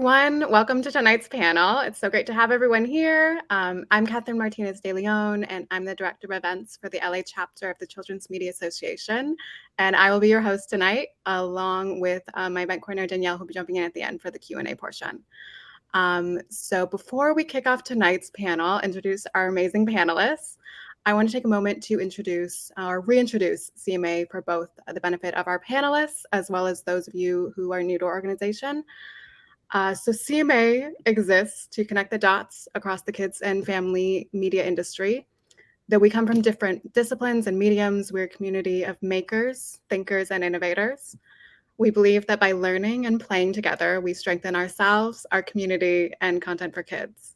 everyone. Welcome to tonight's panel. It's so great to have everyone here. I'm Catherine Martinez de Leon, and I'm the Director of Events for the LA chapter of the Children's Media Association. And I will be your host tonight, along with my event coordinator, Danielle, who'll be jumping in at the end for the Q&A portion. So before we kick off tonight's panel, introduce our amazing panelists, I want to take a moment to introduce or reintroduce CMA for both the benefit of our panelists, as well as those of you who are new to our organization. So CMA exists to connect the dots across the kids and family media industry. Though we come from different disciplines and mediums, we're a community of makers, thinkers, and innovators. We believe that by learning and playing together, we strengthen ourselves, our community, and content for kids.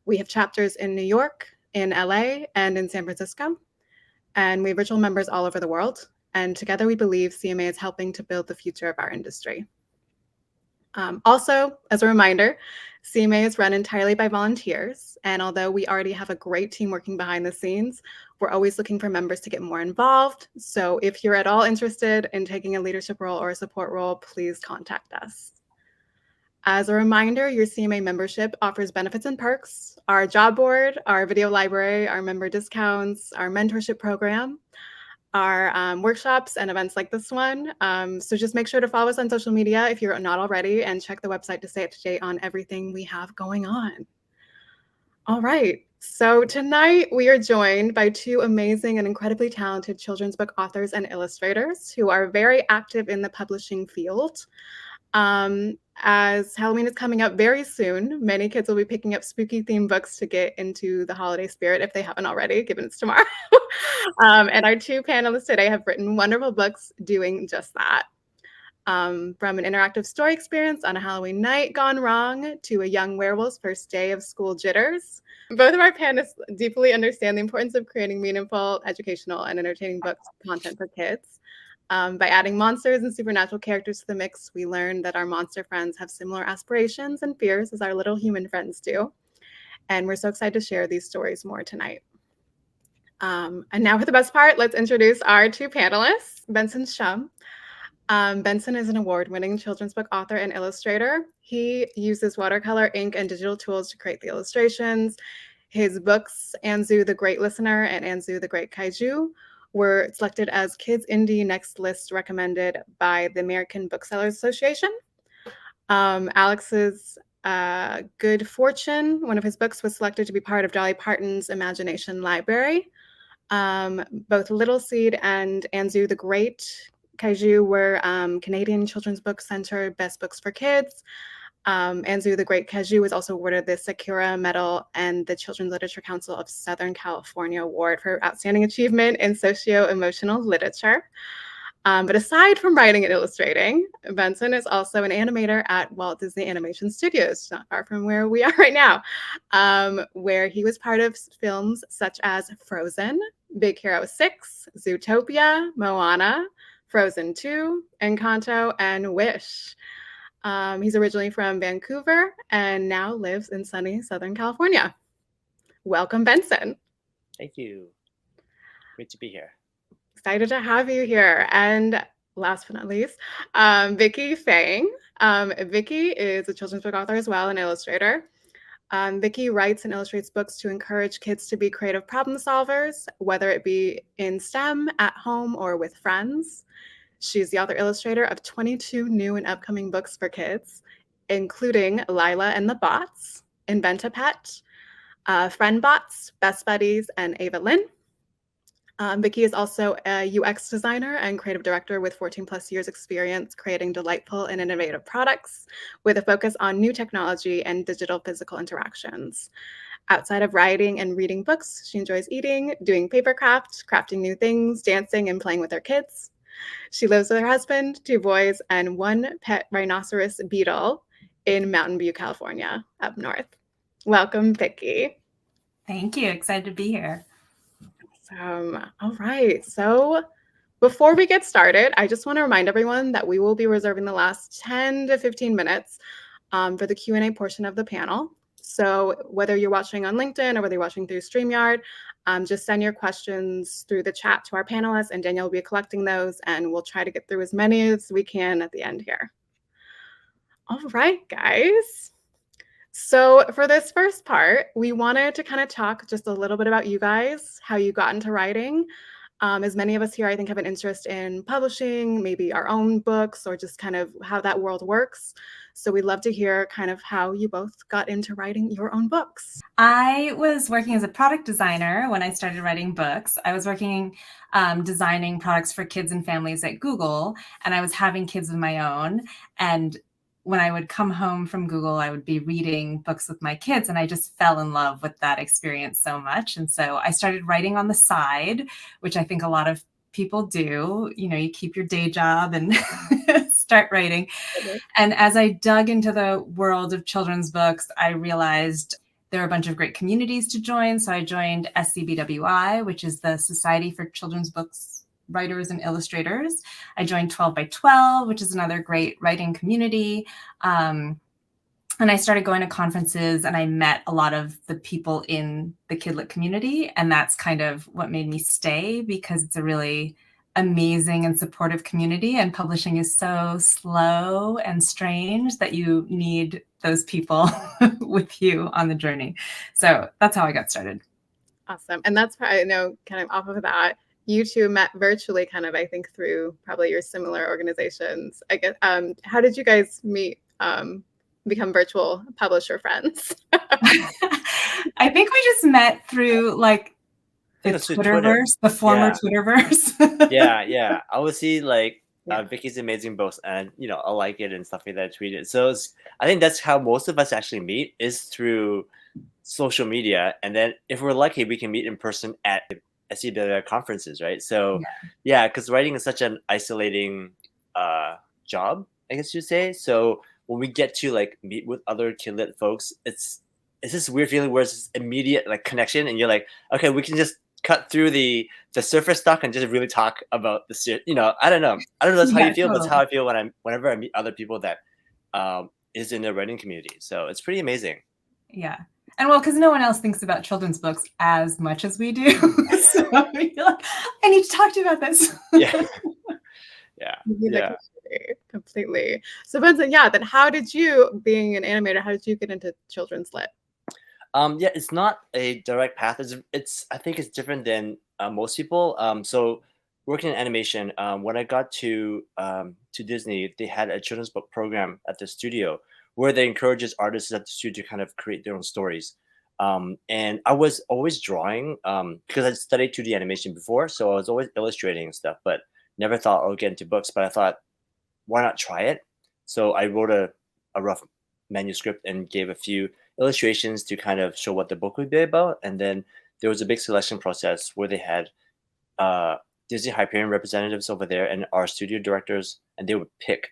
We have chapters in New York, in LA, and in San Francisco. And we have virtual members all over the world. And together we believe CMA is helping to build the future of our industry. Also, as a reminder, CMA is run entirely by volunteers, and although we already have a great team working behind the scenes, we're always looking for members to get more involved. So if you're at all interested in taking a leadership role or a support role, please contact us. As a reminder, your CMA membership offers benefits and perks: our job board, our video library, our member discounts, our mentorship program, our workshops and events like this one. So just make sure to follow us on social media if you're not already, and check the website to stay up to date on everything we have going on. All right, so tonight we are joined by two amazing and incredibly talented children's book authors and illustrators who are very active in the publishing field. As Halloween is coming up very soon, many kids will be picking up spooky themed books to get into the holiday spirit if they haven't already, given it's tomorrow. And our two panelists today have written wonderful books doing just that. From an interactive story experience on a Halloween night gone wrong to a young werewolf's first day of school jitters. Both of our panelists deeply understand the importance of creating meaningful, educational, and entertaining book content for kids. By adding monsters and supernatural characters to the mix, we learn that our monster friends have similar aspirations and fears as our little human friends do. And we're so excited to share these stories more tonight. And now for the best part, let's introduce our two panelists, Benson Shum. Benson is an award-winning children's book author and illustrator. He uses watercolor, ink, and digital tools to create the illustrations. His books, Anzu the Great Listener and Anzu the Great Kaiju, were selected as Kids Indie Next List recommended by the American Booksellers Association. Alex's Good Fortune, one of his books, was selected to be part of Dolly Parton's Imagination Library. Both Little Seed and Anzu the Great Kaiju were Canadian Children's Book Center Best Books for Kids. Anzu the Great Kaiju was also awarded the Sakura Medal and the Children's Literature Council of Southern California Award for Outstanding Achievement in Socio-Emotional Literature. But aside from writing and illustrating, Benson is also an animator at Walt Disney Animation Studios, not far from where we are right now, where he was part of films such as Frozen, Big Hero 6, Zootopia, Moana, Frozen 2, Encanto, and Wish. He's originally from Vancouver and now lives in sunny Southern California. Welcome, Benson. Thank you. Great to be here. Excited to have you here. And last but not least, Vicky Fang. Vicky is a children's book author as well, and illustrator. Vicky writes and illustrates books to encourage kids to be creative problem solvers, whether it be in STEM, at home, or with friends. She's the author-illustrator of 22 new and upcoming books for kids, including Lila and the Bots, Invent a Pet, Friend Bots, Best Buddies, and Ava Lynn. Vicky is also a UX designer and creative director with 14 plus years experience creating delightful and innovative products with a focus on new technology and digital physical interactions. Outside of writing and reading books, she enjoys eating, doing paper craft, crafting new things, dancing, and playing with her kids. She lives with her husband, 2 boys, and 1 pet rhinoceros beetle in Mountain View, California, up north. Welcome, Vicky. Thank you. Excited to be here. All right. So before we get started, I just want to remind everyone that we will be reserving the last 10 to 15 minutes for the Q&A portion of the panel. So whether you're watching on LinkedIn or whether you're watching through StreamYard, just send your questions through the chat to our panelists, and Danielle will be collecting those, and we'll try to get through as many as we can at the end here. All right, guys. So for this first part, we wanted to kind of talk just a little bit about you guys, how you got into writing. As many of us here, I think, have an interest in publishing, maybe our own books, or just kind of how that world works. So we'd love to hear kind of how you both got into writing your own books. I was working as a product designer when I started writing books. I was working designing products for kids and families at Google, and I was having kids of my own. And when I would come home from Google, I would be reading books with my kids, and I just fell in love with that experience so much. And so I started writing on the side, which I think a lot of people do. You know, you keep your day job and start writing. And as I dug into the world of children's books, I realized there are a bunch of great communities to join. So I joined SCBWI, which is the Society for Children's Books Writers and Illustrators. I joined 12 by 12, which is another great writing community. And I started going to conferences, and I met a lot of the people in the Kidlit community. And that's kind of what made me stay, because it's a really amazing and supportive community, and publishing is so slow and strange that you need those people with you on the journey. So that's how I got started. Awesome. And that's probably, I know, kind of off of that, you two met virtually kind of, I think, through probably your similar organizations. I guess, how did you guys meet, become virtual publisher friends? I think we just met through like the Twitterverse, the former Twitterverse. Yeah. I would see like Yeah. Vicky's amazing books, and I'll like it and stuff like that. Tweet it. So I think that's how most of us actually meet, is through social media, and then if we're lucky, we can meet in person at SCW conferences, right? So yeah, because writing is such an isolating job, I guess you'd say. So when we get to like meet with other Kidlit folks, it's this weird feeling where it's this immediate like connection, and you're like, okay, we can just cut through the surface stuff and just really talk about the I don't know that's how you feel, but it's how I feel whenever I meet other people that is in the writing community. So it's pretty amazing. Yeah. And well, because no one else thinks about children's books as much as we do. So you're like, I need to talk to you about this. Yeah. Completely. So Benson, then how did you, being an animator, how did you get into children's lit? Yeah, it's not a direct path. I think it's different than most people. So working in animation, when I got to Disney, they had a children's book program at the studio where they encourages artists at the studio to kind of create their own stories. And I was always drawing because I studied 2D animation before, so I was always illustrating and stuff, but never thought I would get into books. But I thought, why not try it? So I wrote a rough manuscript and gave a few illustrations to kind of show what the book would be about. And then there was a big selection process where they had Disney Hyperion representatives over there and our studio directors, and they would pick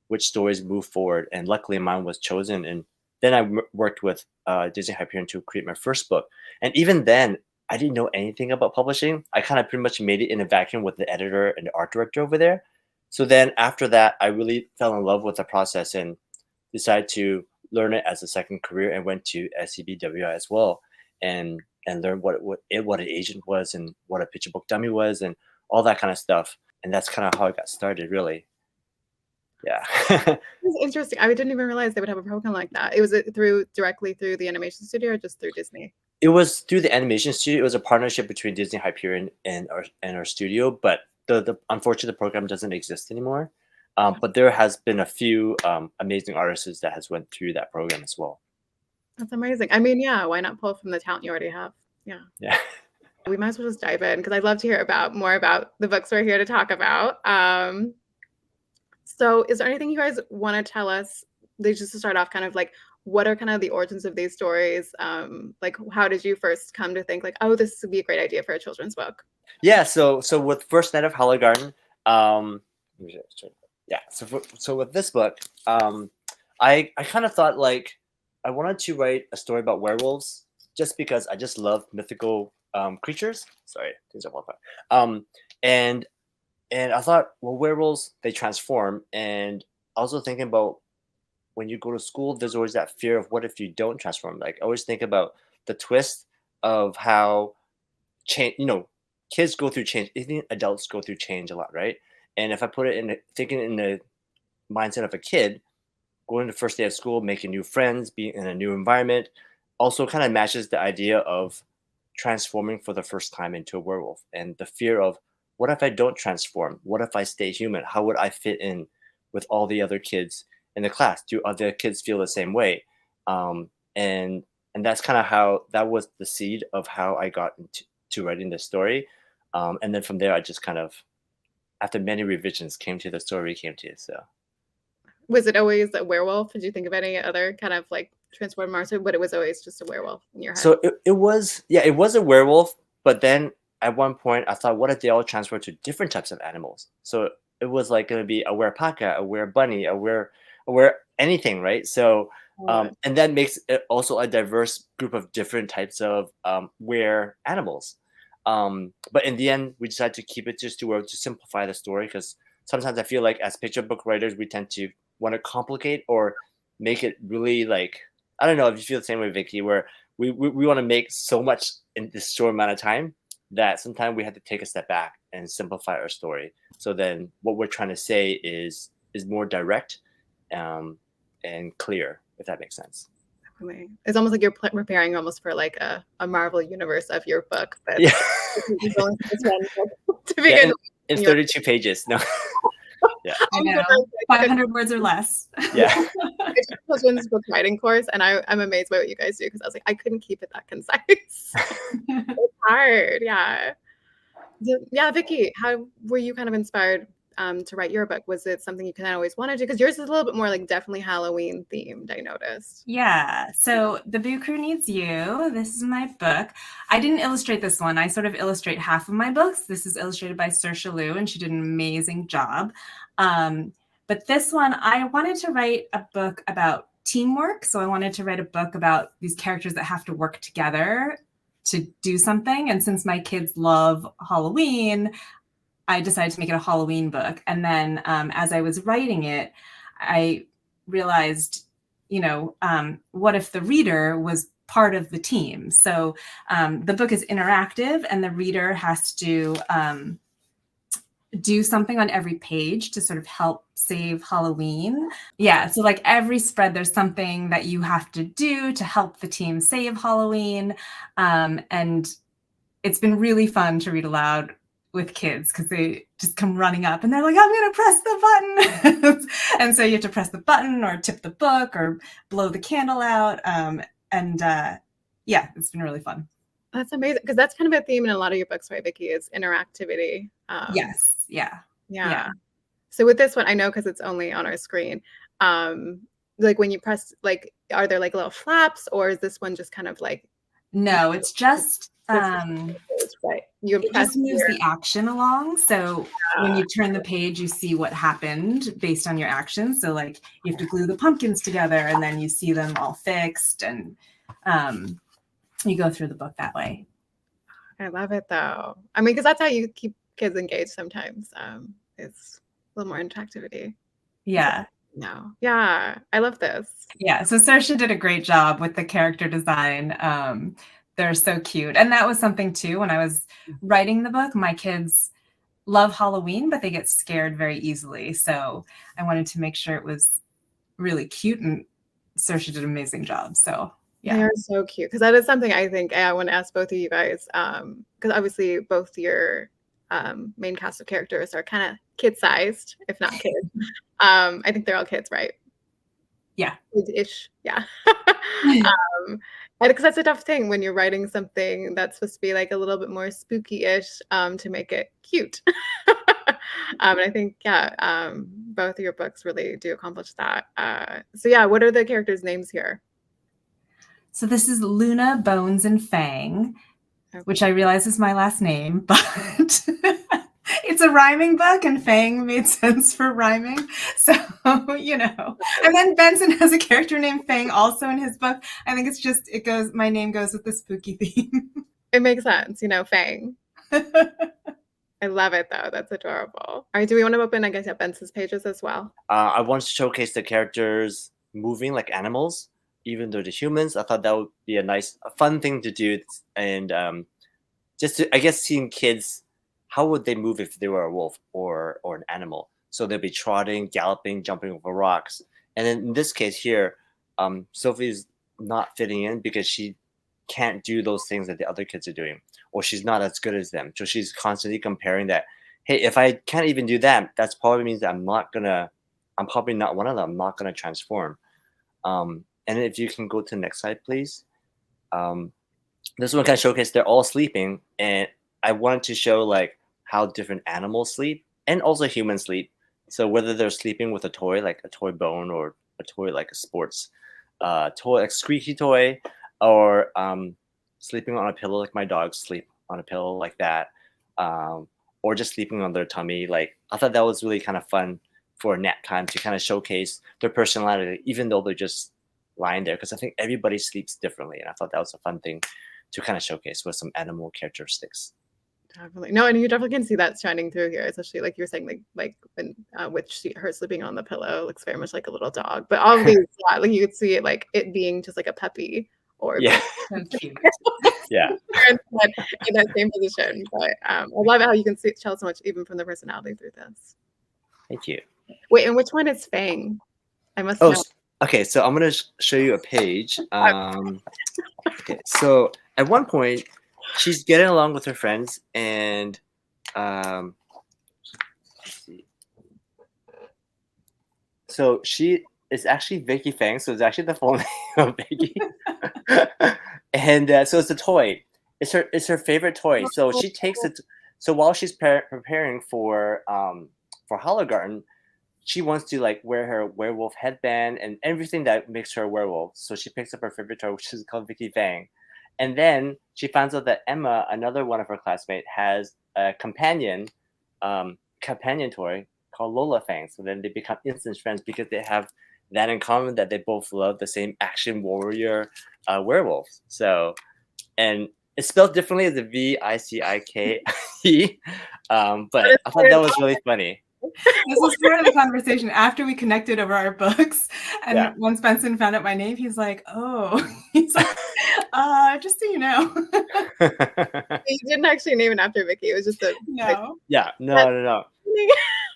which stories move forward. And luckily mine was chosen. And then I worked with Disney Hyperion to create my first book. And even then, I didn't know anything about publishing. I kind of pretty much made it in a vacuum with the editor and the art director over there. So then after that, I really fell in love with the process and decided to learn it as a second career, and went to SCBWI as well, and learned what an agent was and what a picture book dummy was and all that kind of stuff. And that's kind of how I got started, really. Yeah. It's interesting. I didn't even realize they would have a program like that. Was it directly through the animation studio or just through Disney? It was through the animation studio. It was a partnership between Disney Hyperion and our studio, but the unfortunate program doesn't exist anymore. But there has been a few amazing artists that has went through that program as well. That's amazing. I mean, yeah, why not pull from the talent you already have? Yeah. We might as well just dive in, because I'd love to hear more about the books we're here to talk about. So is there anything you guys want to tell us, just to start off, kind of like, what are kind of the origins of these stories? Like, how did you first come to think like, oh, this would be a great idea for a children's book? Yeah, so with First Night of Hollow Garden, so with this book, I kind of thought like I wanted to write a story about werewolves, just because I just love mythical creatures. Sorry, things are wildfire. And I thought, well, werewolves, they transform, and also thinking about when you go to school, there's always that fear of what if you don't transform. Like I always think about the twist of how change, kids go through change. Even adults go through change a lot, right? And if I put it thinking in the mindset of a kid, going the first day of school, making new friends, being in a new environment, also kind of matches the idea of transforming for the first time into a werewolf and the fear of what if I don't transform? What if I stay human? How would I fit in with all the other kids in the class? Do other kids feel the same way? Um, and and that's kind of how that was the seed of how I got into writing the story. And then from there, I just kind of, after many revisions, came to the story we came to. So Was it always a werewolf? Did you think of any other kind of like transformed monster, but it was always just a werewolf in your head? so it was, yeah, it was a werewolf, but then at one point I thought, what if they all transfer to different types of animals? So it was like going to be a werepaka, a werebunny, a were anything, right? So and that makes it also a diverse group of different types of were animals. But in the end, we decided to keep it just to simplify the story, because sometimes I feel like as picture book writers, we tend to want to complicate or make it really like, I don't know if you feel the same way, Vicky, where we want to make so much in this short amount of time that sometimes we have to take a step back and simplify our story. So then what we're trying to say is more direct and clear, if that makes sense. Definitely. It's almost like you're preparing almost for like a Marvel universe of your book. That's Yeah, going through this one to yeah, begin in with. 32 pages. No, yeah, I know, 500 words or less. yeah. I took a children's book writing course, and I'm amazed by what you guys do, because I was like, I couldn't keep it that concise. It's hard, yeah. Yeah, Vicky, how were you kind of inspired to write your book? Was it something you kind of always wanted to? Because yours is a little bit more like definitely Halloween themed, I noticed. Yeah, so The Boo Crew Needs You. This is my book. I didn't illustrate this one. I sort of illustrate half of my books. This is illustrated by Saoirse Liu, and she did an amazing job. But this one, I wanted to write a book about teamwork. So I wanted to write a book about these characters that have to work together to do something. And since my kids love Halloween, I decided to make it a Halloween book. And then as I was writing it, I realized, what if the reader was part of the team? So the book is interactive, and the reader has to do something on every page to sort of help save Halloween. Yeah, so like every spread, there's something that you have to do to help the team save Halloween. And it's been really fun to read aloud with kids, because they just come running up and they're like, I'm going to press the button. And so you have to press the button or tip the book or blow the candle out. Yeah, it's been really fun. That's amazing, because that's kind of a theme in a lot of your books, right, Vicky, is interactivity. Yes. Yeah. So with this one, I know because it's only on our screen, like when you press, like, are there like little flaps, or is this one just kind of like? No, it's just right. It just moves the action along. So when you turn the page, you see what happened based on your actions. So like you have to glue the pumpkins together, and then you see them all fixed, and you go through the book that way. I love it, though. I mean, because that's how you keep kids engaged sometimes. It's a little more interactivity. Yeah. No. Yeah. I love this. Yeah. So Saoirse did a great job with the character design. They're so cute. And that was something too, when I was writing the book, my kids love Halloween, but they get scared very easily. So I wanted to make sure it was really cute, and Saoirse did an amazing job. So yeah. They're so cute, because that is something I think I want to ask both of you guys, because obviously both your main cast of characters are kind of kid-sized, if not kids. I think they're all kids, right? Yeah. Ish. Yeah. And because that's a tough thing when you're writing something that's supposed to be like a little bit more spooky-ish, to make it cute. And I think, both of your books really do accomplish that. So yeah, what are the characters' names here? So this is Luna, Bones, and Fang, which I realize is my last name, but it's a rhyming book, and Fang made sense for rhyming. So, And then Benson has a character named Fang also in his book. I think it's just, my name goes with the spooky theme. It makes sense, Fang. I love it, though. That's adorable. All right, do we want to open, I guess, Benson's pages as well? I want to showcase the characters moving like animals, even though they're humans. I thought that would be a fun thing to do. And just to, I guess, seeing kids, how would they move if they were a wolf or an animal? So they'll be trotting, galloping, jumping over rocks. And then in this case here, Sophie's not fitting in because she can't do those things that the other kids are doing, or she's not as good as them. So she's constantly comparing that. Hey, if I can't even do that, that's probably means that I'm probably not one of them. I'm not gonna transform. And if you can go to the next slide, please. Um, this one kind of showcase they're all sleeping, and I wanted to show like how different animals sleep and also humans sleep. So whether they're sleeping with a toy like a toy bone or a toy like a sports toy, like squeaky toy, or sleeping on a pillow like my dogs sleep on a pillow like that, um, or just sleeping on their tummy. Like I thought that was really kind of fun for nap time to kind of showcase their personality, even though they're just lying there. Because I think everybody sleeps differently, and I thought that was a fun thing to kind of showcase with some animal characteristics. Definitely. No, and you definitely can see that shining through here, especially like you're saying, like when with her sleeping on the pillow looks very much like a little dog. But all of these, yeah, like you could see it like it being just like a puppy or Yeah. So cute. Yeah. in that same position. But I love how you can tell so much even from the personality through this. Thank you. Wait, and which one is Fang? I must Oh, know. okay. So I'm gonna show you a page. Okay. So at one point, she's getting along with her friends, and let's see. So she is actually Vicky Fang. So it's actually the full name of Vicky. And so it's a toy. It's her favorite toy. So she takes it. So while she's preparing for Hologarden, she wants to like wear her werewolf headband and everything that makes her a werewolf. So she picks up her favorite toy, which is called Vicky Fang. And then she finds out that Emma, another one of her classmates, has a companion toy called Lola Fang. So then they become instant friends because they have that in common, that they both love the same action warrior werewolves. So, and it's spelled differently as a Vickie. But I thought that was really funny. This was part of the conversation after we connected over our books. And Yeah. once Benson found out my name, he's like, oh, he's like, just so you know. You didn't actually name it after Vicky. It was just a No. Yeah, no.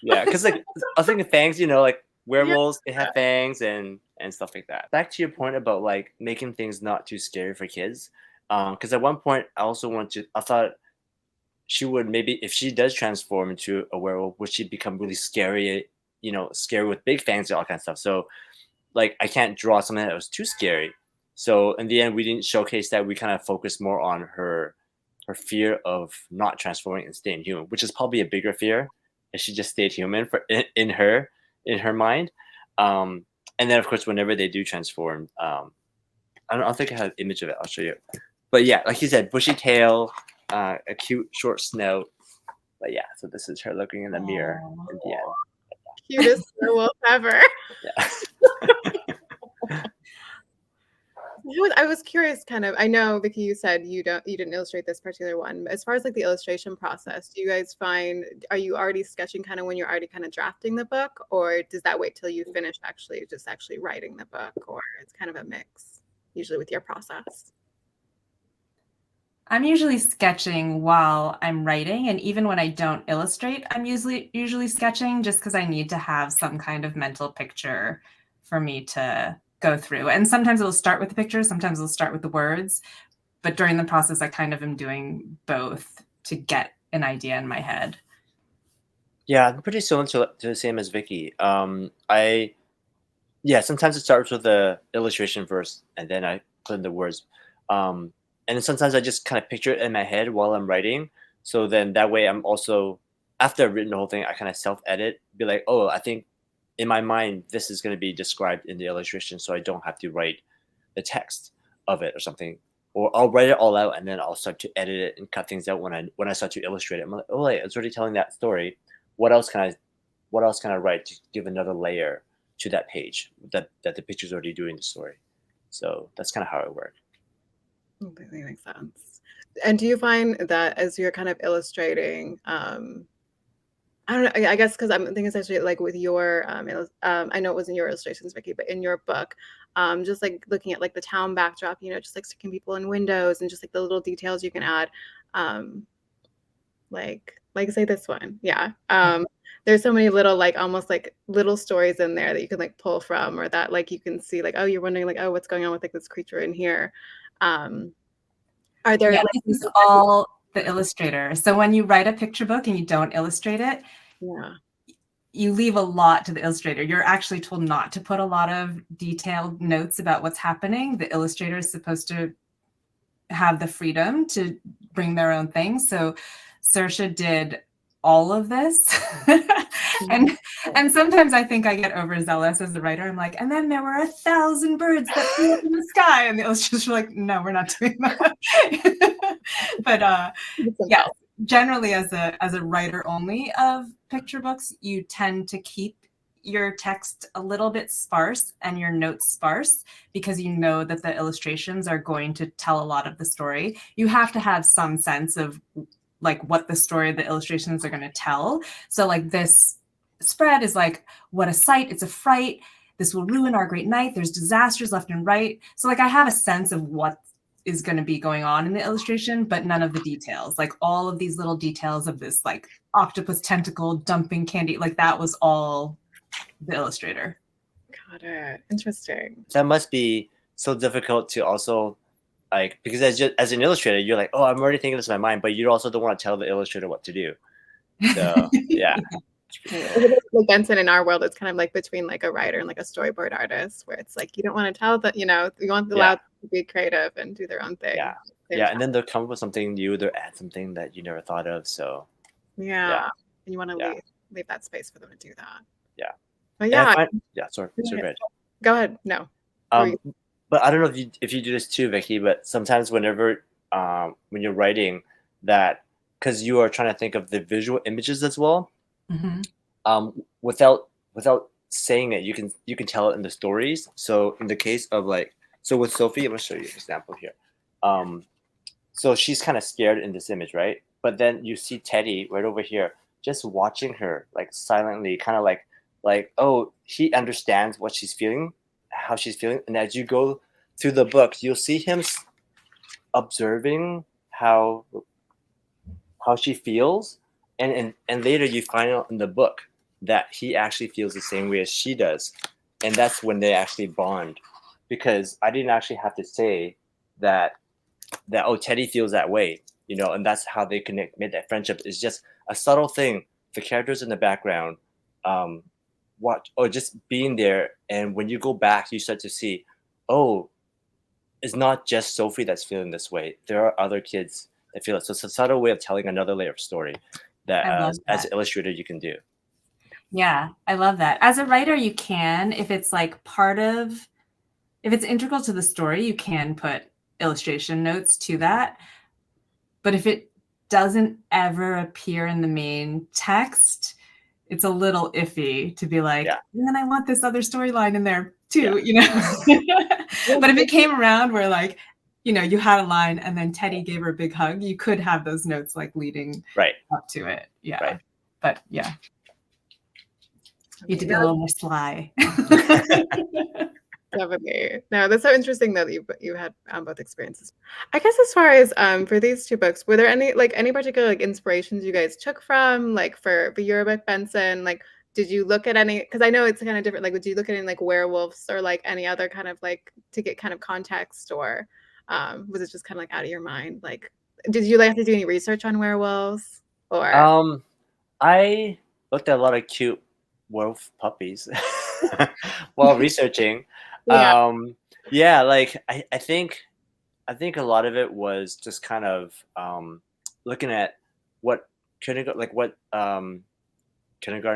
Yeah, because like I was thinking fangs, like werewolves, they have fangs and stuff like that. Back to your point about like making things not too scary for kids. Because at one point I thought she would, maybe if she does transform into a werewolf, would she become really scary, scary with big fangs and all kind of stuff. So like I can't draw something that was too scary. So in the end, we didn't showcase that. We kind of focused more on her fear of not transforming and staying human, which is probably a bigger fear if she just stayed human in her mind. And then of course, whenever they do transform, I don't think I have an image of it. I'll show you. But yeah, like you said, bushy tail, a cute short snout. But yeah, so this is her looking in the mirror at the end. cutest werewolf ever. Yeah. I was curious, kind of. I know, Vicky, you said you didn't illustrate this particular one. But as far as like the illustration process, do you guys are you already sketching kind of when you're already kind of drafting the book, or does that wait till you finish actually writing the book, or it's kind of a mix usually with your process? I'm usually sketching while I'm writing, and even when I don't illustrate, I'm usually sketching just because I need to have some kind of mental picture for me to go through. And sometimes it'll start with the pictures, sometimes it'll start with the words, but during the process, I kind of am doing both to get an idea in my head. Yeah, I'm pretty similar to the same as Vicky. Sometimes it starts with the illustration first, and then I put in the words. And then sometimes I just kind of picture it in my head while I'm writing. So then that way I'm also, after I've written the whole thing, I kind of self-edit, be like, oh, I think in my mind, this is going to be described in the illustration, so I don't have to write the text of it or something. Or I'll write it all out, and then I'll start to edit it and cut things out when I start to illustrate it. I'm like, oh, wait, I was already telling that story. What else can I write to give another layer to that page that the picture's already doing the story? So that's kind of how it works. Completely makes sense. And do you find that as you're kind of illustrating, I don't know, I guess because I'm thinking especially like with your, I know it wasn't your illustrations, Vicky, but in your book, just like looking at like the town backdrop, just like sticking people in windows and just like the little details you can add, like say this one, yeah. there's so many little like almost like little stories in there that you can like pull from, or that like you can see like, oh, you're wondering like, oh, what's going on with like this creature in here. Are there Yeah, like this is all the illustrator. So when you write a picture book and you don't illustrate it, yeah. you leave a lot to the illustrator. You're actually told not to put a lot of detailed notes about what's happening. The illustrator is supposed to have the freedom to bring their own things. So Saoirse did all of this. and sometimes I think I get overzealous as a writer. I'm like, and then there were 1,000 birds that flew up in the sky. And the illustrators were like, no, we're not doing that. But yeah, generally as a writer only of picture books, you tend to keep your text a little bit sparse and your notes sparse, because you know that the illustrations are going to tell a lot of the story. You have to have some sense of like what the story the illustrations are going to tell. So like this spread is like, what a sight, it's a fright, this will ruin our great night, there's disasters left and right. So like I have a sense of what is going to be going on in the illustration, but none of the details, like all of these little details of this like octopus tentacle dumping candy, like that was all the illustrator. Got it. Interesting. That must be so difficult to also like, because as an illustrator, you're like, oh, I'm already thinking this in my mind, but you also don't want to tell the illustrator what to do. So yeah. Like Benson, in our world, it's kind of like between like a writer and like a storyboard artist, where it's like you don't want to tell that, you want to allow them to be creative and do their own thing. Yeah, and then they'll come up with something new, they'll add something that you never thought of. So yeah. And you want to leave that space for them to do that. Yeah. But yeah. Sorry, great. Go ahead. No. But I don't know if you do this too, Vicky, but sometimes whenever when you're writing that, because you are trying to think of the visual images as well, without saying it, you can tell it in the stories. So in the case of like, so with Sophie, I'm gonna show you an example here. So she's kind of scared in this image, right? But then you see Teddy right over here, just watching her like silently, kind of like, oh, he understands what she's feeling, how she's feeling. And as you go through the book, you'll see him observing how she feels. And later you find out in the book that he actually feels the same way as she does. And that's when they actually bond. Because I didn't actually have to say that oh, Teddy feels that way, and that's how they connect, made that friendship. Is just a subtle thing. The characters in the background, or just being there, and when you go back, you start to see, oh, it's not just Sophie that's feeling this way. There are other kids that feel it. So it's a subtle way of telling another layer of story that as an illustrator you can do. Yeah, I love that. As a writer, you can, if it's like if it's integral to the story, you can put illustration notes to that. But if it doesn't ever appear in the main text, it's a little iffy to be like, and then I want this other storyline in there too, But if it came around where like, you had a line and then Teddy gave her a big hug, you could have those notes like leading up to it. Yeah. Right. But yeah. You have to be a little more sly. Definitely. No, that's so interesting though that you had both experiences. I guess as far as for these two books, were there any particular like inspirations you guys took from, like for your book, Benson? Like, did you look at any? Because I know it's kind of different. Like, did you look at any like werewolves or like any other kind of like to get kind of context, or was it just kind of like out of your mind? Like, did you like have to do any research on werewolves? Or I looked at a lot of cute wolf puppies while researching. Like I think a lot of it was just kind of looking at what kindergarten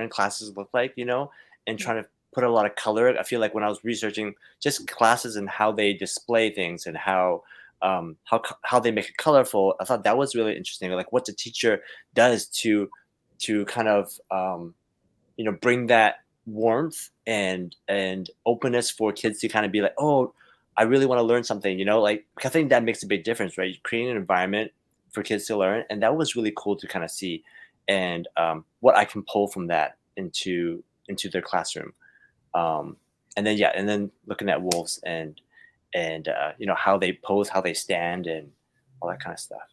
classes look like, and trying to put a lot of color. I feel like when I was researching just classes and how they display things and how they make it colorful, I thought that was really interesting. Like what the teacher does to kind of bring that warmth and openness for kids to kind of be like, oh, I really want to learn something, like I think that makes a big difference, right? Creating an environment for kids to learn, and that was really cool to kind of see, and what I can pull from that into their classroom, and then looking at wolves and how they pose, how they stand, and all that kind of stuff.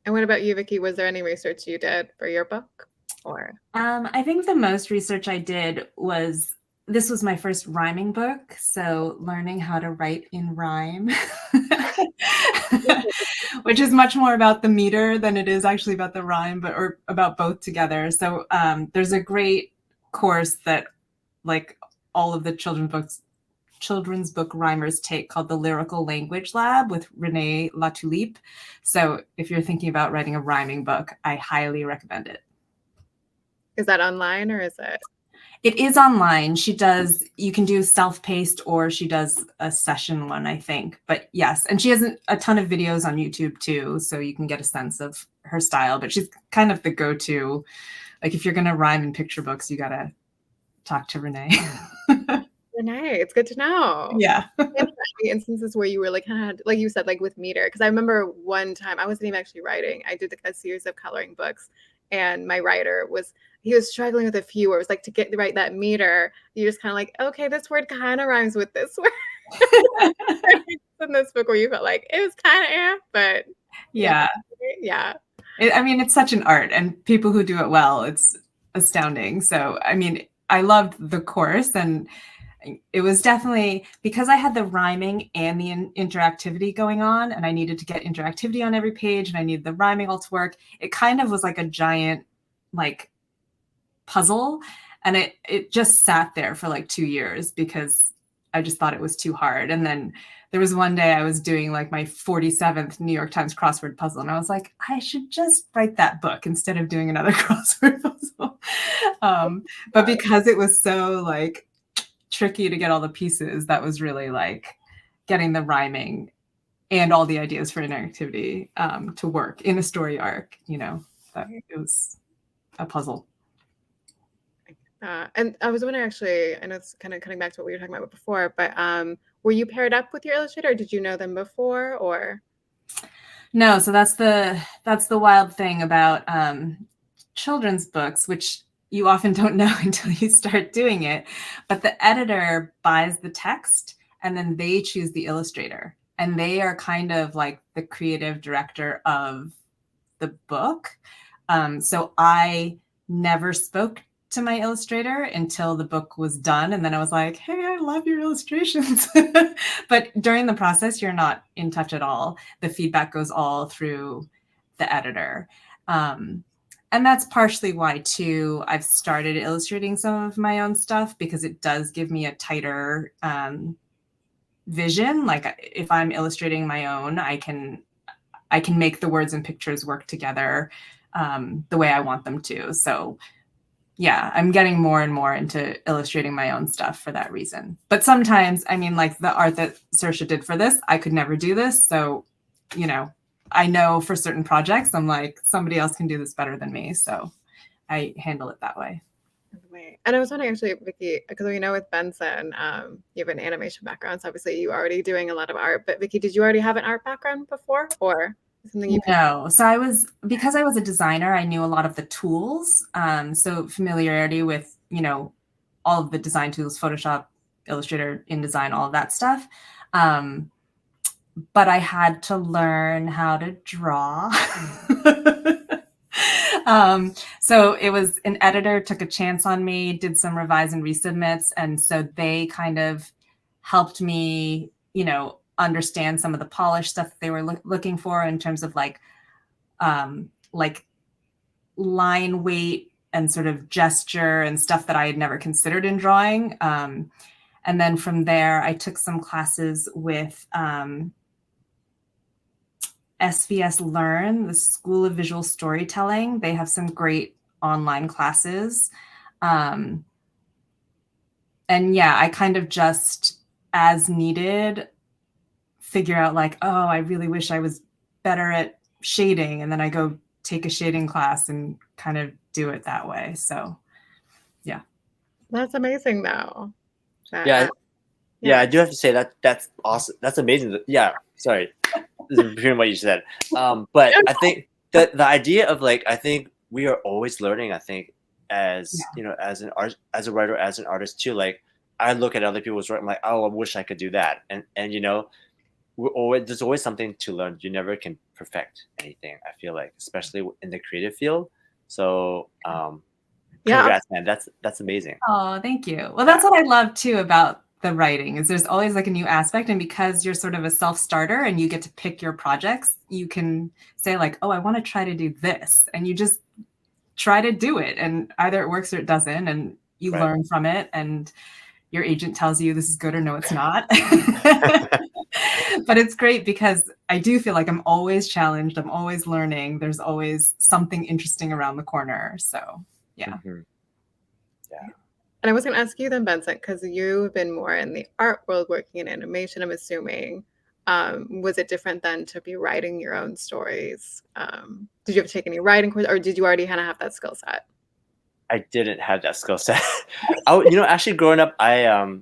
And what about you, Vicky? Was there any research you did for your book? Or I think the most research I did was this was my first rhyming book, so learning how to write in rhyme, which is much more about the meter than it is actually about the rhyme, but or about both together. So there's a great course that like all of the children's book rhymers take called the Lyrical Language Lab with Renee Latulippe. So if you're thinking about writing a rhyming book, I highly recommend it. is that online or is it? It is online. You can do self-paced or she does a session one, I think. But yes, and she has a ton of videos on YouTube too, so you can get a sense of her style. But she's kind of the go-to. Like if you're going to rhyme in picture books, you got to talk to Renee. Renee, it's good to know. Yeah. Any instances where you were like kind of like you said, like with meter, because I remember one time I wasn't even actually writing. I did a series of coloring books, and my writer was struggling with a few words, like to get the right that meter. You're just kind of like, okay, this word kind of rhymes with this word. In this book where you felt like it was kind of but Yeah. yeah. I mean, it's such an art, and people who do it well, it's astounding. So, I mean, I loved the course, and it was definitely because I had the rhyming and the interactivity going on, and I needed to get interactivity on every page, and I needed the rhyming all to work. It kind of was like a giant, like, puzzle, and it just sat there for like 2 years because I just thought it was too hard. And then there was one day I was doing like my 47th New York Times crossword puzzle, and I was like, I should just write that book instead of doing another crossword puzzle. But because it was so like tricky to get all the pieces, that was really like getting the rhyming and all the ideas for interactivity to work in a story arc, that it was a puzzle. And I was wondering, actually, I know it's kind of cutting back to what we were talking about before, but were you paired up with your illustrator, or did you know them before, or? No, so that's the wild thing about children's books, which you often don't know until you start doing it. But the editor buys the text, and then they choose the illustrator, and they are kind of like the creative director of the book. So I never spoke to my illustrator until the book was done. And then I was like, hey, I love your illustrations. But during the process, you're not in touch at all. The feedback goes all through the editor. And that's partially why, too, I've started illustrating some of my own stuff, because it does give me a tighter vision. Like if I'm illustrating my own, I can make the words and pictures work together the way I want them to. So yeah, I'm getting more and more into illustrating my own stuff for that reason. But sometimes, I mean, like the art that Saoirse did for this, I could never do this. So, I know for certain projects, I'm like, somebody else can do this better than me. So I handle it that way. And I was wondering, actually, Vicky, because we know with Benson, you have an animation background, so obviously you already doing a lot of art. But Vicky, did you already have an art background before, or something you? No. So because I was a designer, I knew a lot of the tools. So familiarity with, all of the design tools, Photoshop, Illustrator, InDesign, all of that stuff. But I had to learn how to draw. So it was an editor took a chance on me, did some revise and resubmits. And so they kind of helped me, understand some of the polish stuff that they were looking for in terms of like line weight and sort of gesture and stuff that I had never considered in drawing. And then from there, I took some classes with SVS Learn, the School of Visual Storytelling. They have some great online classes. And yeah, I kind of just, as needed, figure out like, oh, I really wish I was better at shading. And then I go take a shading class and kind of do it that way. So, yeah. That's amazing, though. Yeah, I do have to say that's awesome. That's amazing. Yeah, sorry. This is pretty what you said. But I think the idea of like, I think we are always learning. I think as as an art, as a writer, as an artist too. Like I look at other people's work, I'm like, oh, I wish I could do that. And there's always something to learn. You never can perfect anything. I feel like, especially in the creative field. So Yeah. Congrats, man. That's amazing. Oh, thank you. Well, that's what I love too about the writing is there's always like a new aspect. And because you're sort of a self-starter and you get to pick your projects, you can say like, oh, I want to try to do this. And you just try to do it. And either it works or it doesn't. And you learn from it. And your agent tells you this is good or no, it's not. But it's great because I do feel like I'm always challenged. I'm always learning. There's always something interesting around the corner. So yeah. Mm-hmm. Yeah. And I was going to ask you then, Benson, because you've been more in the art world working in animation, I'm assuming. Was it different then to be writing your own stories? Did you have to take any writing course, or did you already kind of have that skill set? I didn't have that skill set. Actually growing up, I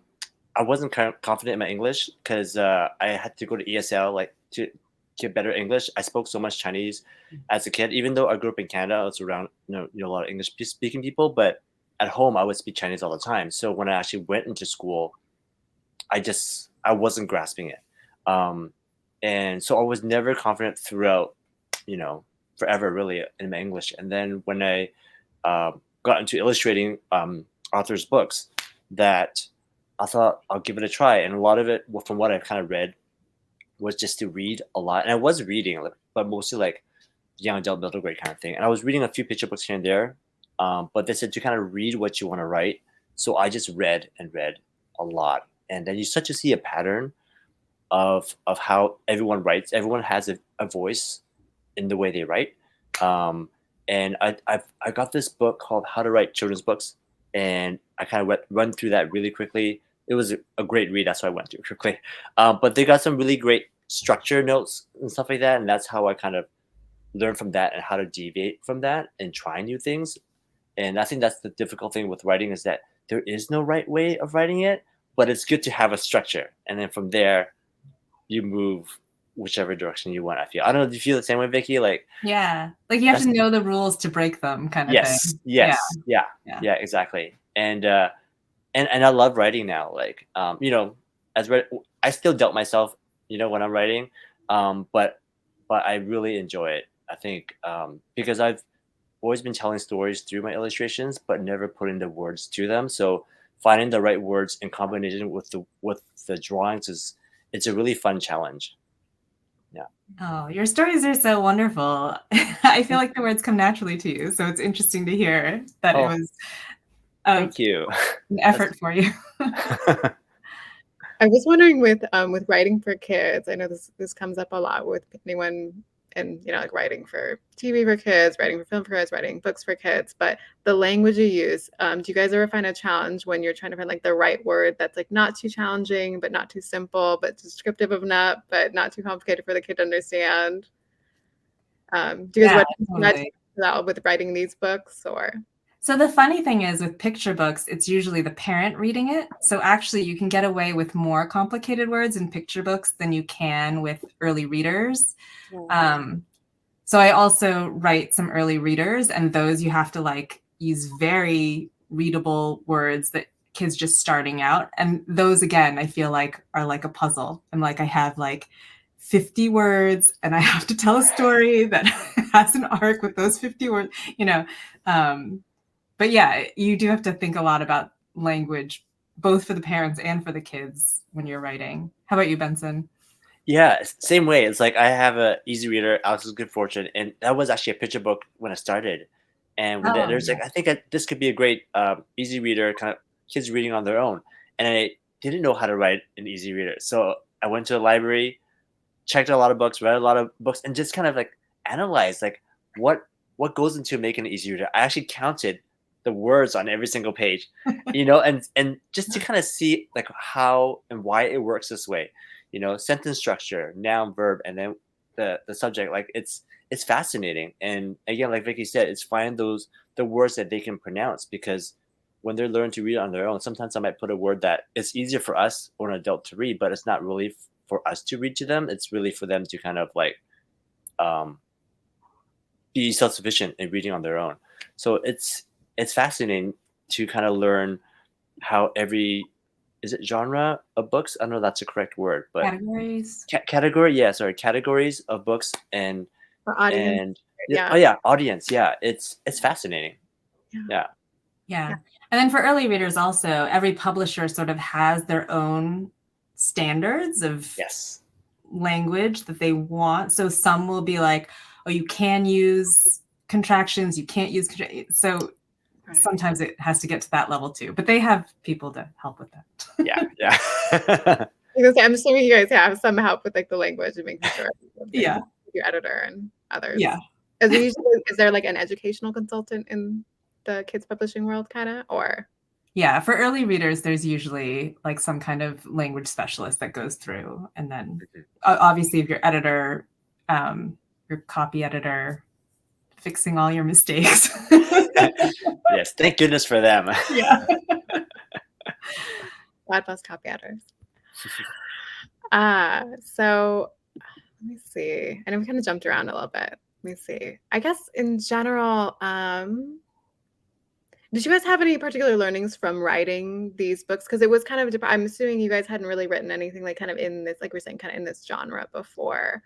wasn't confident in my English because I had to go to ESL like to get better English. I spoke so much Chinese as a kid, even though I grew up in Canada. I was around a lot of English speaking people, but at home I would speak Chinese all the time. So when I actually went into school, I wasn't grasping it, and so I was never confident throughout, forever really in my English. And then when I got into illustrating authors' books, that I thought I'll give it a try. And a lot of it, from what I've kind of read, was just to read a lot. And I was reading, but mostly like young adult, middle grade kind of thing. And I was reading a few picture books here and there, but they said to kind of read what you want to write. So I just read and read a lot. And then you start to see a pattern of how everyone writes. Everyone has a voice in the way they write. And I got this book called How to Write Children's Books, and I kind of run through that really quickly. It was a great read. That's why I went through it quickly. But they got some really great structure notes and stuff like that, and that's how I kind of learned from that and how to deviate from that and try new things. And I think that's the difficult thing with writing is that there is no right way of writing it, but it's good to have a structure, and then from there, you move whichever direction you want. I feel. I don't know. Do you feel the same way, Vicky? Like you have to know the rules to break them, kind of thing. Yes, yeah, exactly. And I love writing now. Like I still doubt myself, when I'm writing, but I really enjoy it. I think because I've always been telling stories through my illustrations, but never putting the words to them. So finding the right words in combination with the drawings it's a really fun challenge. Yeah. Oh, your stories are so wonderful. I feel like the words come naturally to you. So it's interesting to hear that it was thank you. An effort for you. I was wondering with writing for kids, I know this comes up a lot with anyone and like writing for TV for kids, writing for film for kids, writing books for kids, but the language you use, do you guys ever find a challenge when you're trying to find like the right word that's like not too challenging, but not too simple, but descriptive of enough, but not too complicated for the kid to understand? Do you guys that with writing these books or? So the funny thing is with picture books, it's usually the parent reading it. So actually you can get away with more complicated words in picture books than you can with early readers. So I also write some early readers, and those you have to like use very readable words that kids just starting out. And those again, I feel like are like a puzzle. And like I have like 50 words and I have to tell a story that has an arc with those 50 words, but yeah, you do have to think a lot about language, both for the parents and for the kids when you're writing. How about you, Benson? Yeah, same way. It's like I have a easy reader, Alex's Good Fortune, and that was actually a picture book when I started. And when there's like, I think this could be a great easy reader, kind of kids reading on their own. And I didn't know how to write an easy reader, so I went to the library, checked a lot of books, read a lot of books, and just kind of like analyzed like what goes into making an easy reader. I actually counted the words on every single page, and just to kind of see like how and why it works this way. Sentence structure, noun, verb, and then the subject. Like it's fascinating. And again, like Vicky said, it's find the words that they can pronounce, because when they're learning to read on their own, sometimes I might put a word that it's easier for us or an adult to read, but it's not really for us to read to them. It's really for them to kind of like be self-sufficient in reading on their own. So it's fascinating to kind of learn how is it genre of books? I don't know if that's the correct word, but categories. Categories of books and for audience. audience. Yeah, it's fascinating. Yeah. Yeah. And then for early readers also, every publisher sort of has their own standards of Yes. language that they want. So some will be like, oh, you can use contractions, you can't use so Right. sometimes it has to get to that level too. But they have people to help with that. Yeah. I'm assuming you guys have some help with like the language and making sure Yeah. your editor and others. Yeah. Is there like an educational consultant in the kids publishing world kind of, or? Yeah, for early readers, there's usually like some kind of language specialist that goes through. And then obviously if your editor, your copy editor, fixing all your mistakes. Yes, thank goodness for them. Yeah. God bless copy editors. So let me see. I know we kind of jumped around a little bit. Let me see. I guess in general, did you guys have any particular learnings from writing these books? Because it was kind of, I'm assuming you guys hadn't really written anything like kind of in this, like we're saying, kind of in this genre before.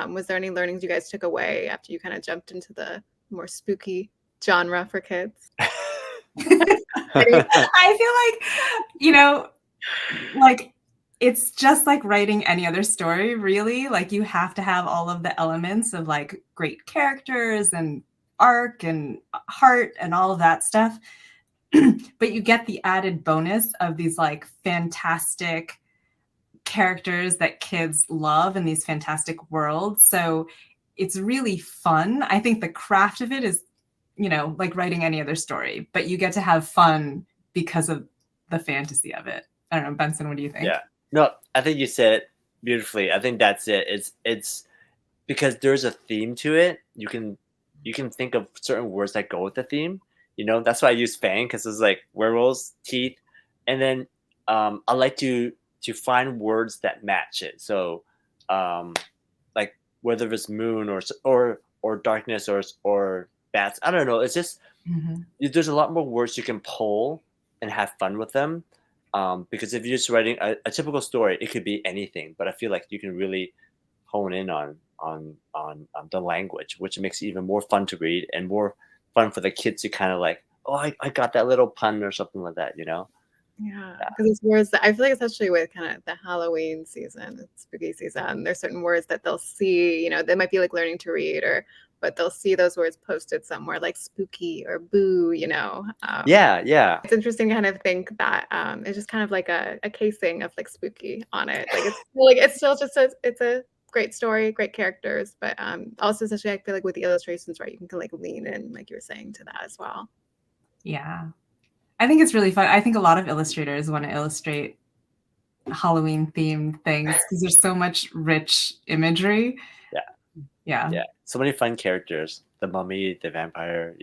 Was there any learnings you guys took away after you kind of jumped into the more spooky genre for kids? I feel like, like it's just like writing any other story, really. Like you have to have all of the elements of like great characters and arc and heart and all of that stuff. But you get the added bonus of these like fantastic characters that kids love in these fantastic worlds. So it's really fun. I think the craft of it is, like writing any other story, but you get to have fun because of the fantasy of it. I don't know, Benson, what do you think? Yeah. No, I think you said it beautifully. I think that's it. It's because there's a theme to it. You can think of certain words that go with the theme. That's why I use Fang, because it's like werewolves, teeth, and then I like to find words that match it. So, like whether it's moon or darkness or bats, I don't know. It's just there's a lot more words you can pull and have fun with them. Because if you're just writing a typical story, it could be anything. But I feel like you can really hone in on the language, which makes it even more fun to read and more fun for the kids to kind of like, oh, I got that little pun or something like that, Yeah, because it's words that I feel like, especially with kind of the Halloween season, spooky season, there's certain words that they'll see, they might be like learning to read, but they'll see those words posted somewhere like spooky or boo, Yeah. It's interesting to kind of think that it's just kind of like a casing of like spooky on it. Like it's still just it's a great story, great characters, but also especially I feel like with the illustrations, right, you can like lean in, like you were saying, to that as well. Yeah. I think it's really fun. I think a lot of illustrators want to illustrate Halloween themed things because there's so much rich imagery. Yeah. So many fun characters: the mummy, the vampire,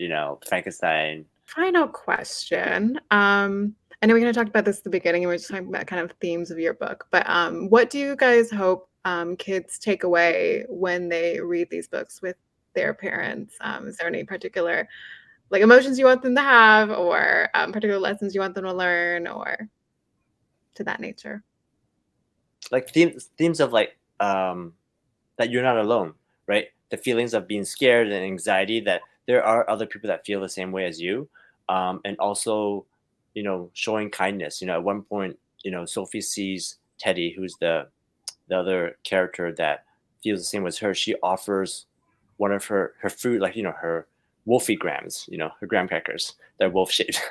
Frankenstein. Final question. I know we kind of talked about this at the beginning, and we're just talking about kind of themes of your book. But what do you guys hope kids take away when they read these books with their parents? Is there any particular like emotions you want them to have, or particular lessons you want them to learn, or to that nature? Like themes of like that you're not alone, right? The feelings of being scared and anxiety, that there are other people that feel the same way as you, and also, showing kindness. At one point, Sophie sees Teddy, who's the other character that feels the same as her. She offers one of her food, like her wolfie grams, her graham crackers, they're wolf shaped,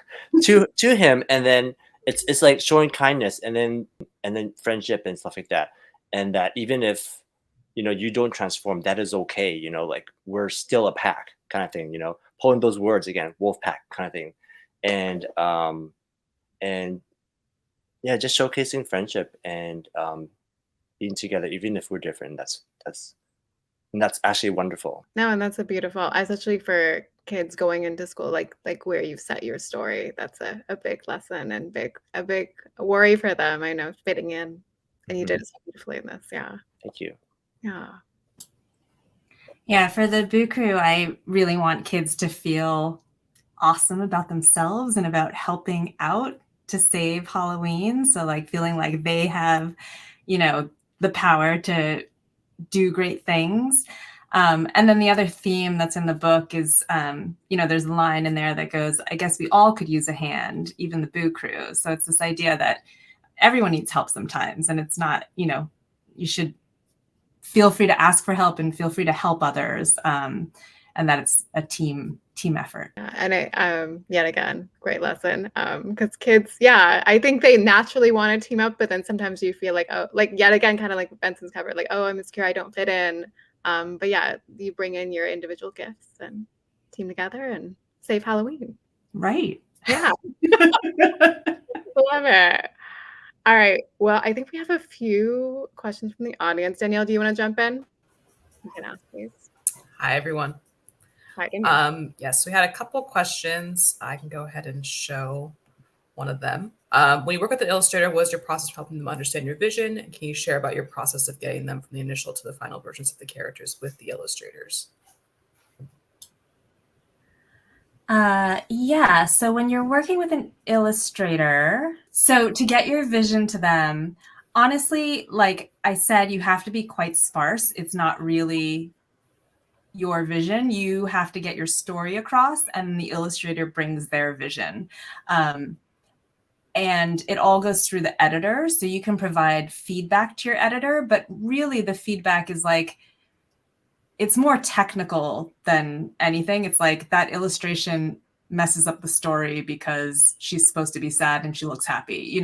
to him, and then it's like showing kindness, and then friendship and stuff like that, and that even if you don't transform, that is okay. Like we're still a pack kind of thing. Pulling those words again, wolf pack kind of thing, and yeah, just showcasing friendship and being together, even if we're different. That's actually wonderful. No, and that's a beautiful, especially for kids going into school, like where you've set your story. That's a big lesson and a big worry for them. I know, fitting in, and you did it so beautifully in this. Yeah. Thank you. Yeah, for the Boo Crew, I really want kids to feel awesome about themselves and about helping out to save Halloween. So like feeling like they have, the power to do great things. And then the other theme that's in the book is, there's a line in there that goes, I guess we all could use a hand, even the Boo Crew. So it's this idea that everyone needs help sometimes. And it's not, you should feel free to ask for help and feel free to help others. And that it's a team effort. And yet again, great lesson. Because kids, I think they naturally want to team up, but then sometimes you feel like, oh, like yet again, kind of like Benson's covered, like, oh, I'm insecure, I don't fit in. But yeah, you bring in your individual gifts and team together and save Halloween. Right. Yeah. Love it. All right. Well, I think we have a few questions from the audience. Danielle, do you want to jump in? You can ask, please. Hi, everyone. Hi, Danielle. Yes, we had a couple questions. I can go ahead and show one of them. When you work with an illustrator, what is your process for helping them understand your vision? And can you share about your process of getting them from the initial to the final versions of the characters with the illustrators? Yeah. So when you're working with an illustrator, so to get your vision to them, honestly, like I said, you have to be quite sparse. It's not really your vision. You have to get your story across, and the illustrator brings their vision. And it all goes through the editor. So you can provide feedback to your editor, but really the feedback is like, it's more technical than anything. It's like that illustration messes up the story because she's supposed to be sad and she looks happy,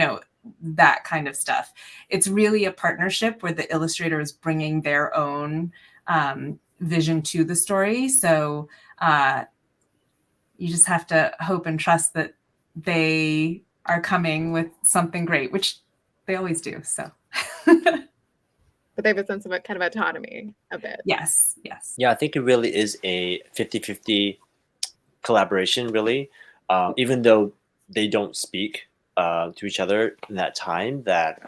that kind of stuff. It's really a partnership where the illustrator is bringing their own vision to the story. So you just have to hope and trust that they are coming with something great, which they always do. So. But they have a sense of kind of autonomy a bit. Yes. Yeah, I think it really is a 50-50 collaboration, really. Even though they don't speak to each other in that time, that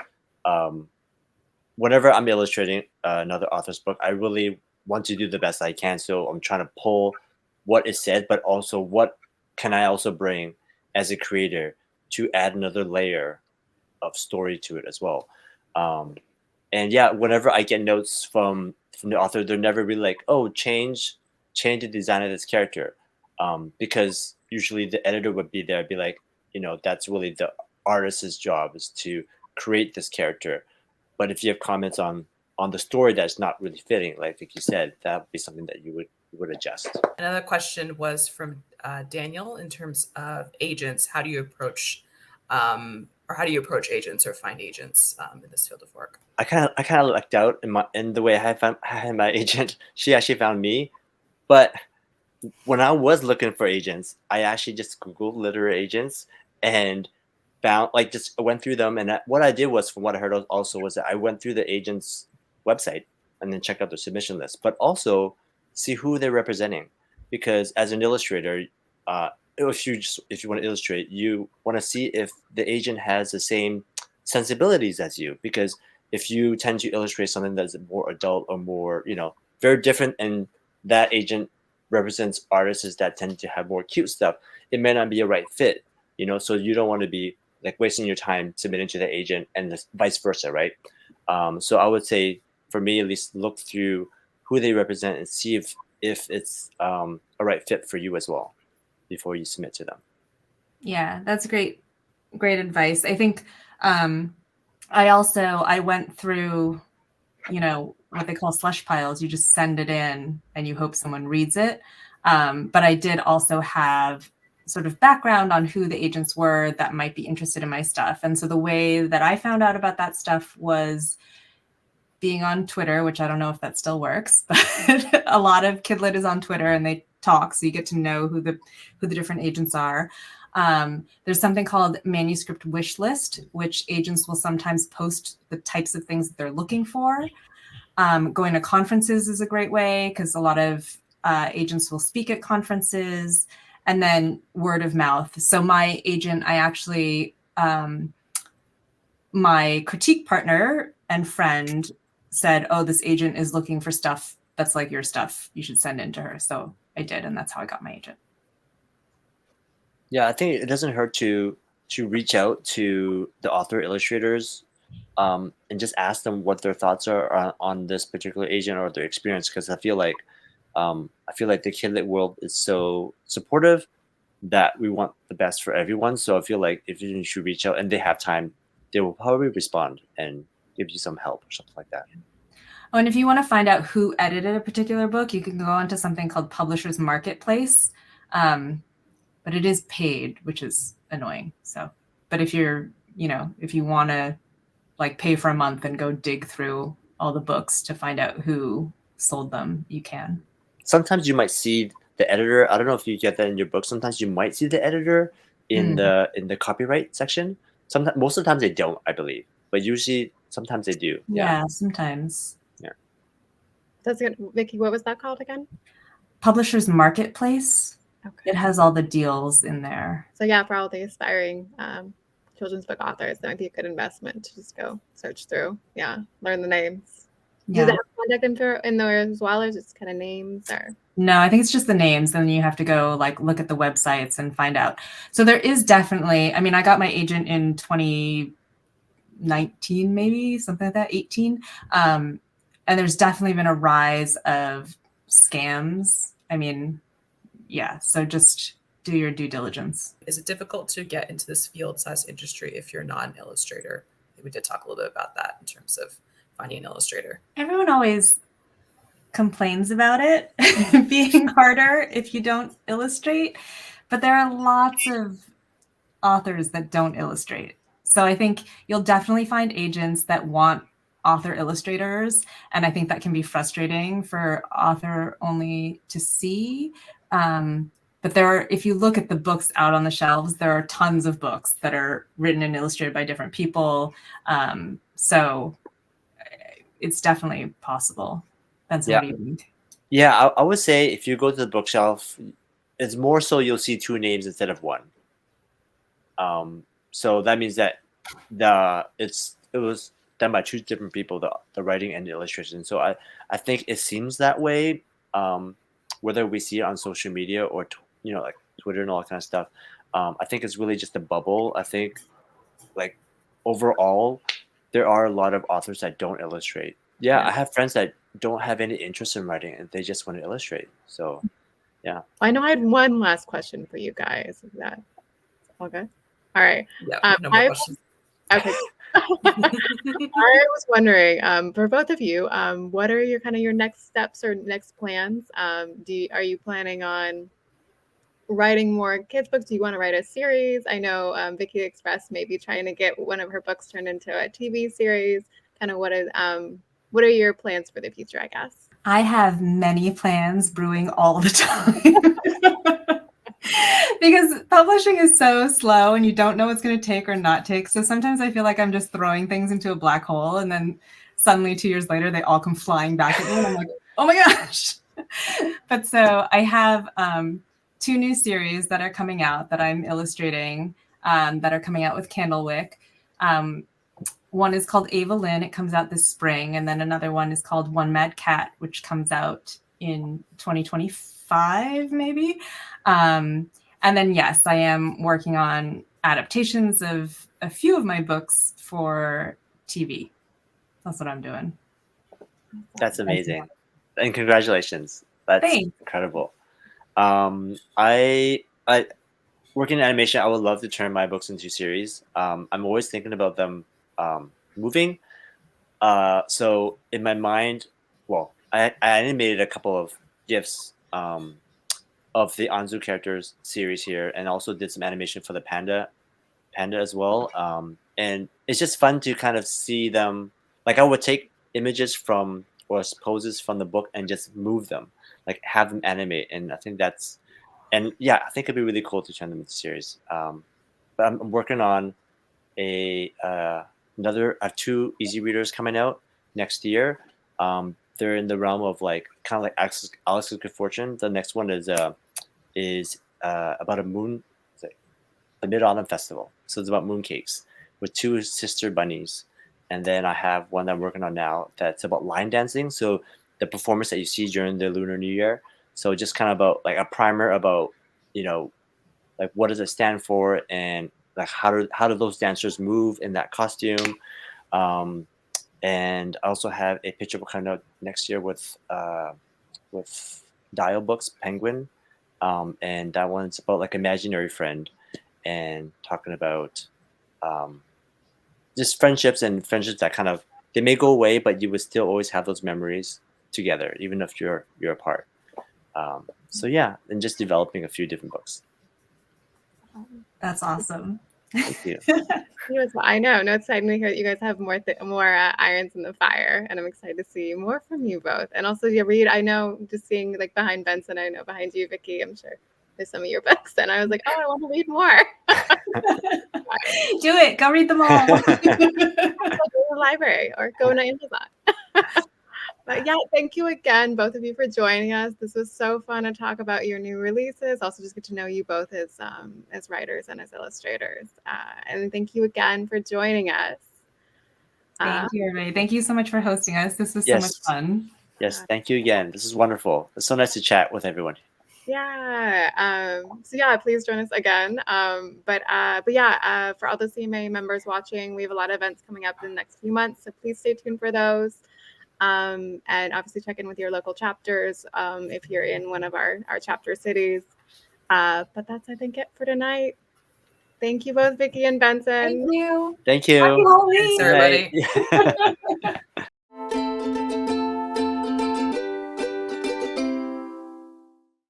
whenever I'm illustrating another author's book, I really want to do the best I can. So I'm trying to pull what is said, but also what can I also bring as a creator to add another layer of story to it as well. And yeah, whenever I get notes from the author, they're never really like, oh, change the design of this character. Because usually the editor would be there, be like, that's really the artist's job, is to create this character. But if you have comments on the story that's not really fitting, like you said, that would be something that you would adjust. Another question was from Daniel in terms of agents. How do you approach agents or find agents in this field of work? I kind of lucked out in the way I had my agent. She actually found me, but when I was looking for agents, I actually just Googled literary agents and found, just went through them. And what I did was, from what I heard also, was that I went through the agent's website and then checked out their submission list, but also see who they're representing. Because as an illustrator, if you want to illustrate, you want to see if the agent has the same sensibilities as you. Because if you tend to illustrate something that's more adult or more, very different, and that agent represents artists that tend to have more cute stuff, it may not be a right fit, so you don't want to be like wasting your time submitting to the agent and vice versa, right? So I would say, for me at least, look through who they represent and see if it's a right fit for you as well before you submit to them. Yeah, that's great advice. I think I went through, what they call slush piles. You just send it in and you hope someone reads it. But I did also have sort of background on who the agents were that might be interested in my stuff. And so the way that I found out about that stuff was being on Twitter, which I don't know if that still works, but a lot of Kidlit is on Twitter and they talk. So you get to know who the different agents are. There's something called manuscript wish list, which agents will sometimes post the types of things that they're looking for. Going to conferences is a great way, because a lot of agents will speak at conferences. And then word of mouth. So my agent, my critique partner and friend said, oh, this agent is looking for stuff that's like your stuff. You should send in to her. So I did, and that's how I got my agent. Yeah, I think it doesn't hurt to reach out to the author illustrators and just ask them what their thoughts are on this particular agent or their experience. Because I feel like the kidlit world is so supportive that we want the best for everyone. So I feel like if you should reach out and they have time, they will probably respond and give you some help or something like that. Oh, and if you want to find out who edited a particular book, you can go onto something called Publishers Marketplace. But it is paid, which is annoying. So, but if you're, if you want to like pay for a month and go dig through all the books to find out who sold them, you can. Sometimes you might see the editor. I don't know if you get that in your book. Sometimes you might see the editor in the copyright section. Sometimes, most of the times they don't, I believe, but usually sometimes they do. Yeah, sometimes. Yeah. That's good. Vicky, what was that called again? Publishers Marketplace. Okay. It has all the deals in there. So yeah, for all the aspiring children's book authors, that might be a good investment to just go search through. Yeah, learn the names. Yeah. Do they have contact info in there as well, or just kind of names? Or no, I think it's just the names. Then you have to go like look at the websites and find out. So there is definitely. I mean, I got my agent in 2019, maybe something like that, 18. And there's definitely been a rise of scams. I mean, yeah. So just do your due diligence. Is it difficult to get into this field/industry if you're not an illustrator? We did talk a little bit about that in terms of finding an illustrator. Everyone always complains about it being harder if you don't illustrate, but there are lots of authors that don't illustrate. So I think you'll definitely find agents that want author illustrators, and I think that can be frustrating for author only to see. But if you look at the books out on the shelves, there are tons of books that are written and illustrated by different people. So it's definitely possible. Benson, what do you think? Yeah, I would say if you go to the bookshelf, it's more so you'll see two names instead of one. So that means that it was done by two different people, the writing and the illustration. So I think it seems that way, whether we see it on social media or like Twitter and all that kind of stuff. I think it's really just a bubble. I think like overall, there are a lot of authors that don't illustrate. Yeah, I have friends that don't have any interest in writing and they just want to illustrate. So yeah. I know I had one last question for you guys. Is that all good? All right. Yeah, no more questions. Okay. I was wondering, for both of you, what are your next steps or next plans? Are you planning on writing more kids books? Do you want to write a series? I know Vicky expressed maybe trying to get one of her books turned into a TV series. Kind of what are your plans for the future, I guess? I have many plans brewing all the time. Because publishing is so slow and you don't know what's going to take or not take. So sometimes I feel like I'm just throwing things into a black hole and then suddenly 2 years later, they all come flying back at me and I'm like, oh my gosh. But so I have 2 new series that are coming out that I'm illustrating that are coming out with Candlewick. One is called Ava Lynn. It comes out this spring. And then another one is called One Mad Cat, which comes out in 2025, maybe. And then, yes, I am working on adaptations of a few of my books for TV. That's what I'm doing. That's amazing. And congratulations. That's incredible. I working in animation, I would love to turn my books into series. I'm always thinking about them moving. So in my mind, I animated a couple of GIFs of the Anzu characters series here, and also did some animation for the panda as well. And it's just fun to kind of see them. Like I would take images from or poses from the book and just move them, like have them animate. And I think I think it'd be really cool to turn them into series. But I'm working on I have 2 easy readers coming out next year. They're in the realm of like kind of like Alex's Good Fortune. The next one is about a moon, the Mid-Autumn Festival. So it's about mooncakes with 2 sister bunnies. And then I have one that I'm working on now that's about line dancing. So the performance that you see during the Lunar New Year. So just kind of about like a primer about, like what does it stand for and like how do those dancers move in that costume. And I also have a picture book coming out next year with Dial Books Penguin, and that one's about like imaginary friend and talking about just friendships that kind of they may go away, but you would still always have those memories together, even if you're apart. So yeah, and just developing a few different books. That's awesome. Thank you. You as well. I know. No, it's exciting to hear that you guys have more irons in the fire, and I'm excited to see more from you both. And also, you read. I know, just seeing like behind Benson. I know behind you, Vicky. I'm sure there's some of your books, and I was like, oh, I want to read more. Do it. Go read them all. Go to the library or go to Amazon. But yeah, thank you again, both of you, for joining us. This was so fun to talk about your new releases. Also, just get to know you both as writers and as illustrators. And thank you again for joining us. Thank you, everybody. Thank you so much for hosting us. This was so much fun. Yes, thank you again. This is wonderful. It's so nice to chat with everyone. Yeah. So yeah, please join us again. But yeah, for all the CMA members watching, we have a lot of events coming up in the next few months. So please stay tuned for those. And obviously check in with your local chapters if you're in one of our chapter cities. But that's, I think, it for tonight. Thank you both, Vicky and Benson. Thank you. Thank you. Happy Halloween. Thanks, everybody.